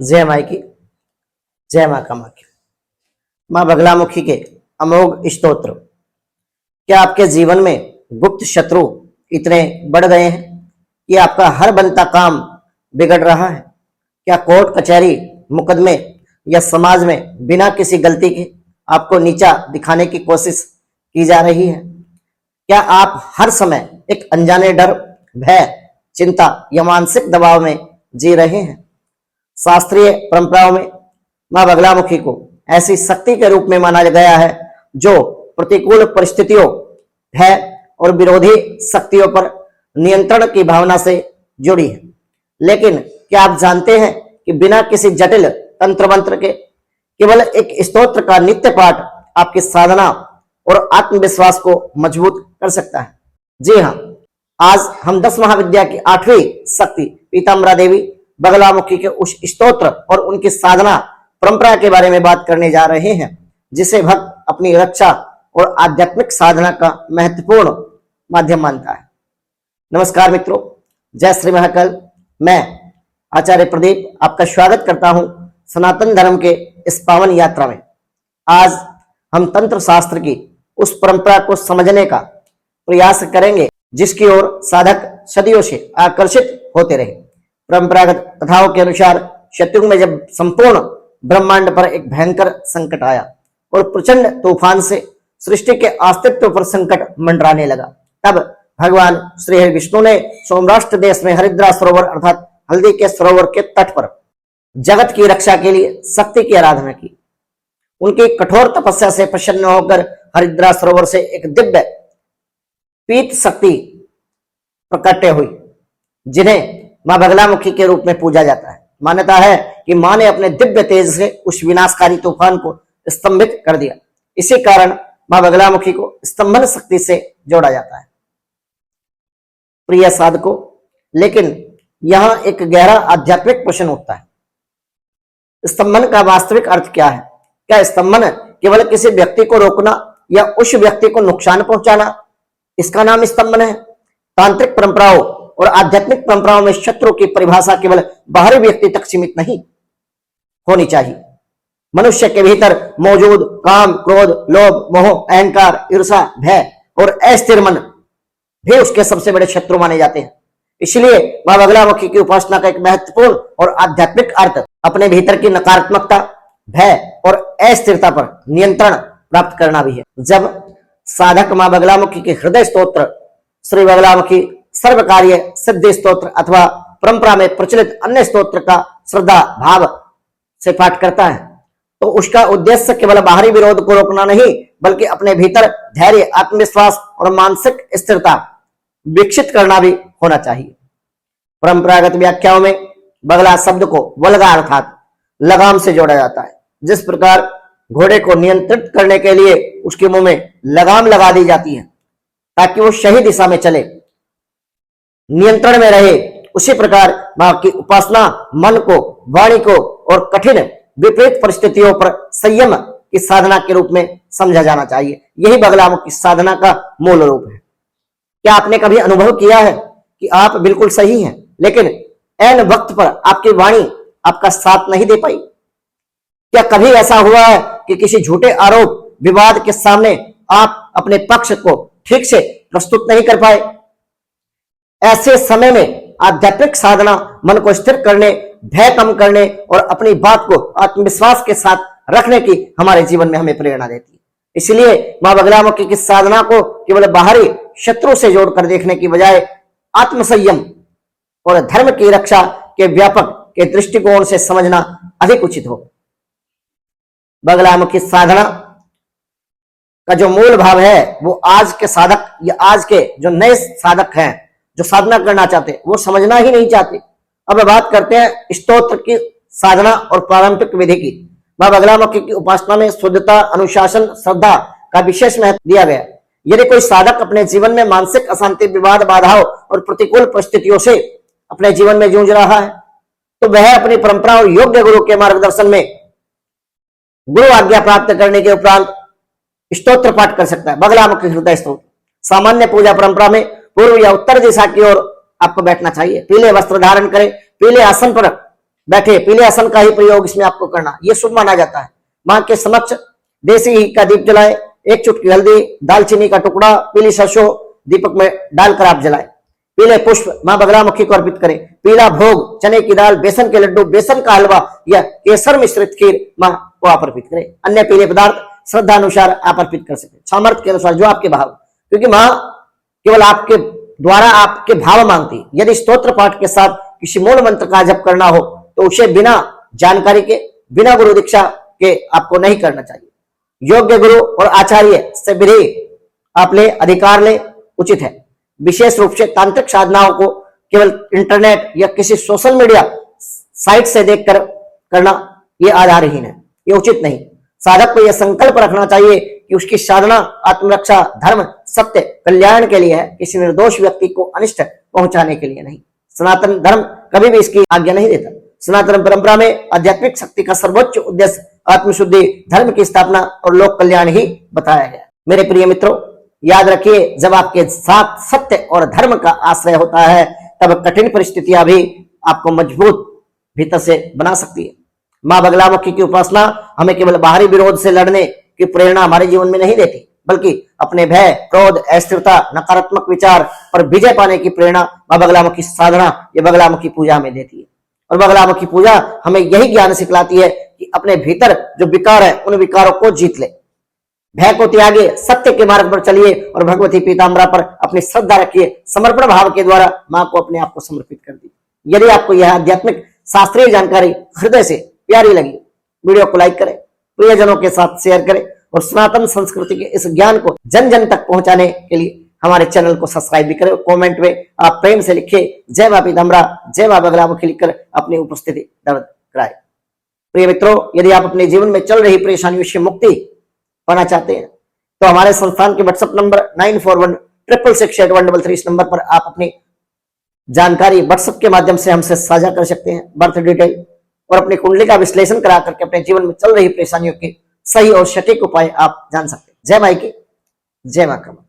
जय माई की, जय माँ कामा की। माँ बगलामुखी के अमोघ स्तोत्र। क्या आपके जीवन में गुप्त शत्रु इतने बढ़ गए हैं कि आपका हर बनता काम बिगड़ रहा है? क्या कोर्ट कचहरी मुकदमे या समाज में बिना किसी गलती के आपको नीचा दिखाने की कोशिश की जा रही है? क्या आप हर समय एक अनजाने डर, भय, चिंता या मानसिक दबाव में जी रहे हैं? शास्त्रीय परंपराओं में मां बगलामुखी को ऐसी शक्ति के रूप में माना गया है जो प्रतिकूल परिस्थितियों, भय और विरोधी शक्तियों पर नियंत्रण की भावना से जुड़ी है। लेकिन क्या आप जानते हैं कि बिना किसी जटिल तंत्र मंत्र के केवल एक स्तोत्र का नित्य पाठ आपकी साधना और आत्मविश्वास को मजबूत कर सकता है? जी हाँ, आज हम 10 महाविद्या की 8वीं शक्ति पीताम्बरा देवी बगलामुखी के उस स्तोत्र और उनकी साधना परंपरा के बारे में बात करने जा रहे हैं जिसे भक्त अपनी रक्षा और आध्यात्मिक साधना का महत्वपूर्ण माध्यम मानता है। नमस्कार मित्रों, जय श्री महाकाल। मैं आचार्य प्रदीप आपका स्वागत करता हूं सनातन धर्म के इस पावन यात्रा में। आज हम तंत्र शास्त्र की उस परंपरा को समझने का प्रयास करेंगे जिसकी ओर साधक सदियों से आकर्षित होते रहे। परंपरागत कथाओं के अनुसार शतयुग में जब संपूर्ण ब्रह्मांड पर एक भयंकर संकट आया और प्रचंड तूफान से सृष्टि के अस्तित्व पर संकट मंडराने लगा, तब भगवान श्री हरि विष्णु ने सोमराष्ट्र देश में हरिद्रा सरोवर अर्थात हल्दी के सरोवर के तट पर जगत की रक्षा के लिए शक्ति की आराधना की। उनकी कठोर तपस्या से प्रसन्न होकर हरिद्रा सरोवर से एक दिव्य पीत शक्ति प्रकट हुई जिन्हें मां बगलामुखी के रूप में पूजा जाता है। मान्यता है कि मां ने अपने दिव्य तेज से उस विनाशकारी तूफान को स्तंभित कर दिया। इसी कारण मां बगलामुखी को स्तंभन शक्ति से जोड़ा जाता है। प्रिय साधकों, लेकिन यहां एक गहरा आध्यात्मिक प्रश्न उठता है। स्तंभन का वास्तविक अर्थ क्या है? क्या स्तंभन केवल किसी व्यक्ति को रोकना या उस व्यक्ति को नुकसान पहुंचाना, इसका नाम स्तंभन है? तांत्रिक परंपराओं और आध्यात्मिक परंपराओं में शत्रु की परिभाषा केवल बाहरी व्यक्ति तक सीमित नहीं होनी चाहिए। मनुष्य के भीतर मौजूद काम, क्रोध, लोभ, मोह, अहंकार, ईर्ष्या, भय और अस्थिर मन भी उसके सबसे बड़े शत्रु माने जाते हैं। इसलिए मां बगलामुखी की उपासना का एक महत्वपूर्ण और आध्यात्मिक अर्थ अपने भीतर की नकारात्मकता, भय और अस्थिरता पर नियंत्रण प्राप्त करना भी है। जब साधक मां बगलामुखी के हृदय स्तोत्र श्री बगलामुखी सर्वकार्य सिद्धि स्तोत्र अथवा परंपरा में प्रचलित अन्य स्तोत्र का श्रद्धा भाव से पाठ करता है तो उसका उद्देश्य केवल बाहरी विरोध को रोकना नहीं बल्कि अपने भीतर धैर्य, आत्मविश्वास और मानसिक स्थिरता विकसित करना भी होना चाहिए। परंपरागत व्याख्याओं में बगला शब्द को वल्गा अर्थात लगाम से जोड़ा जाता है। जिस प्रकार घोड़े को नियंत्रित करने के लिए उसके मुंह में लगाम लगा दी जाती है ताकि वो सही दिशा में चले, नियंत्रण में रहे, उसी प्रकार मां की उपासना मन को, वाणी को और कठिन विपरीत परिस्थितियों पर संयम की साधना के रूप में समझा जाना चाहिए। यही बगलामुखी साधना का मूल रूप है। क्या आपने कभी अनुभव किया है कि आप बिल्कुल सही हैं लेकिन ऐन वक्त पर आपकी वाणी आपका साथ नहीं दे पाई? क्या कभी ऐसा हुआ है कि किसी झूठे आरोप विवाद के सामने आप अपने पक्ष को ठीक से प्रस्तुत नहीं कर पाए? ऐसे समय में आध्यात्मिक साधना मन को स्थिर करने, भय कम करने और अपनी बात को आत्मविश्वास के साथ रखने की हमारे जीवन में हमें प्रेरणा देती है। इसलिए मां बगलामुखी की साधना को केवल बाहरी शत्रु से जोड़कर देखने की बजाय आत्मसंयम और धर्म की रक्षा के व्यापक के दृष्टिकोण से समझना अधिक उचित हो। बगलामुखी साधना का जो मूल भाव है वो आज के साधक या आज के जो नए साधक हैं जो साधना करना चाहते हैं वो समझना ही नहीं चाहते। अब बात करते हैं स्तोत्र की साधना और पारंपरिक विधि की। मां बगलामुखी की उपासना में शुद्धता, अनुशासन, श्रद्धा का विशेष महत्व दिया गया। यदि कोई साधक अपने जीवन में मानसिक अशांति, विवाद, बाधाओं और प्रतिकूल परिस्थितियों से अपने जीवन में जूझ रहा है तो वह अपनी परंपरा और योग्य गुरु के मार्गदर्शन में गुरु आज्ञा प्राप्त करने के उपरांत स्तोत्र पाठ कर सकता है। बगलामुखी हृदय स्तोत्र। सामान्य पूजा परंपरा में पूर्व या उत्तर दिशा की ओर आपको बैठना चाहिए। पीले वस्त्र धारण करें, पीले आसन पर बैठे पीले आसन का ही प्रयोग इसमें आपको करना, ये शुभ माना जाता है। मां के समक्ष देसी घी का दीप जलाए, 1 चुटकी हल्दी, दालचीनी का टुकड़ा, पीली सरसों दीपक में डालकर आप जलाएं। पीले पुष्प मां बगलामुखी को अर्पित करें। पीला भोग, चने की दाल, बेसन के लड्डू, बेसन का हलवा या केसर मिश्रित खीर मां को आप अर्पित करें। अन्य पीले पदार्थ श्रद्धा अनुसार आप अर्पित कर सकते, सामर्थ्य के अनुसार जो आपके भाव, क्योंकि मां केवल आपके द्वारा आपके भाव मांगती। यदि स्तोत्र पाठ के साथ किसी मूल मंत्र का जप करना हो तो उसे बिना जानकारी के, बिना गुरु दीक्षा के आपको नहीं करना चाहिए। योग्य गुरु और आचार्य से विधि आप ले, अधिकार ले, उचित है। विशेष रूप से तांत्रिक साधनाओं को केवल इंटरनेट या किसी सोशल मीडिया साइट से देखकर करना ये आधारहीन है, ये उचित नहीं। साधक को यह संकल्प रखना चाहिए कि उसकी साधना आत्मरक्षा, धर्म, सत्य, कल्याण के लिए है, किसी निर्दोष व्यक्ति को अनिष्ट पहुंचाने के लिए नहीं। सनातन धर्म कभी भी इसकी आज्ञा नहीं देता। सनातन परंपरा में आध्यात्मिक शक्ति का सर्वोच्च उद्देश्य आत्मशुद्धि, धर्म की स्थापना और लोक कल्याण ही बताया गया। मेरे प्रिय मित्रों, याद रखिए, जब आपके साथ सत्य और धर्म का आश्रय होता है तब कठिन परिस्थितियां भी आपको मजबूत भीतर से बना सकती है। मां बगलामुखी की उपासना हमें केवल बाहरी विरोध से लड़ने की प्रेरणा हमारे जीवन में नहीं देती, बल्कि अपने भय, क्रोध, अस्थिरता, नकारात्मक विचार पर विजय पाने की प्रेरणा मां बगलामुखी साधना या बगलामुखी पूजा में देती है। और बगलामुखी पूजा हमें यही ज्ञान सिखलाती है कि अपने भीतर जो विकार है उन विकारों को जीत ले, भय को त्यागे, सत्य के मार्ग पर चलिए और भगवती पीताम्बरा पर अपनी श्रद्धा रखिए। समर्पण भाव के द्वारा मां को अपने आप को समर्पित कर दी। यदि आपको यह आध्यात्मिक शास्त्रीय जानकारी हृदय से प्यारी लगी, वीडियो को लाइक करें, प्रियजनों के साथ शेयर करें और सनातन संस्कृति के इस ज्ञान को जन जन तक पहुंचाने के लिए हमारे चैनल को सब्सक्राइब भी करें। कमेंट में आप प्रेम से लिखिए जय मां पीताम्बरा, जय मां बगलामुखी लिखकर अपनी उपस्थिति दर्ज कराएं। प्रिय मित्रों, यदि आप अपने जीवन में चल रही परेशानियों से मुक्ति पाना चाहते हैं तो हमारे संस्थान के व्हाट्सएप नंबर 9416668133 इस नंबर पर आप अपनी जानकारी व्हाट्सएप के माध्यम से हमसे साझा कर सकते हैं, बर्थ डिटेल और अपनी कुंडली का विश्लेषण करा करके अपने जीवन में चल रही परेशानियों के सही और सटीक उपाय आप जान सकते हैं। जय माई की, जय मां का।